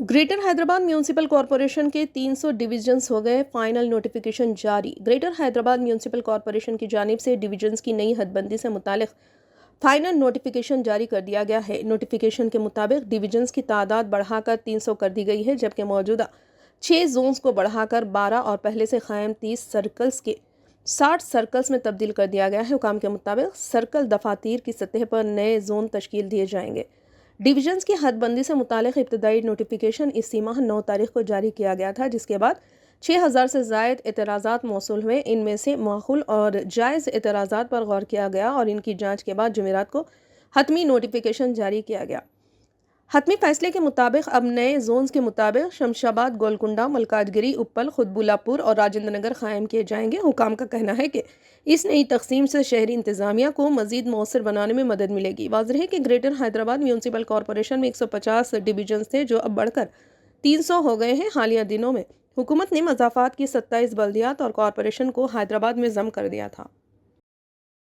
Greater Hyderabad municipal corporation के 300 divisions हो गए, फाइनल नोटिफिकेशन जारी। ग्रेटर हैदराबाद म्यूनसिपल कॉरपोरेशन की जानिब से डिवीजन्स की नई हदबंदी से मुतालिक फाइनल नोटिफिकेशन जारी कर दिया गया है। नोटिफिकेशन के मुताबिक डिवीजन्स की तादाद बढ़ाकर 300 कर दी गई है, जबकि मौजूदा 6 जोन्स को बढ़ाकर 12 और पहले से कायम 30 सर्कल्स के 60 सर्कल्स में तब्दील कर दिया गया है। हुकाम के मुताबिक सर्कल दफातर की सतह पर नए जोन तश्कील दिए जाएंगे। डिवीजन्स की हदबंदी से मुतालिक इब्तदाई नोटिफिकेशन इसी माह 9 तारीख को जारी किया गया था, जिसके बाद 6000 से ज़ायद एतराज़ात मौसूल हुए। इनमें से माकूल और जायज़ एतराज़ात पर गौर किया गया और इनकी जांच के बाद जुमेरात को हतमी नोटिफिकेशन जारी किया गया। हतमी फैसले के मुताबिक अब नए जोन्स के मुताबिक शमशाबाद, गोलकुंडा, मलकाजगिरी, उप्पल, खुदबुल्लापुर और राजेंद्र नगर कायम किए जाएंगे। हुकाम का कहना है कि इस नई तकसीम से शहरी इंतज़ामिया को मज़ीद मौसर बनाने में मदद मिलेगी। वाज़ेह है कि ग्रेटर हैदराबाद म्यूनसिपल कॉरपोरेशन में 150 डिवीजन्स थे, जो अब बढ़कर 300 हो गए हैं। हालिया दिनों में हुकूमत ने मज़ाफ़ात की 27 बल्दियात और कॉरपोरेशन को हैदराबाद में ज़म कर दिया था।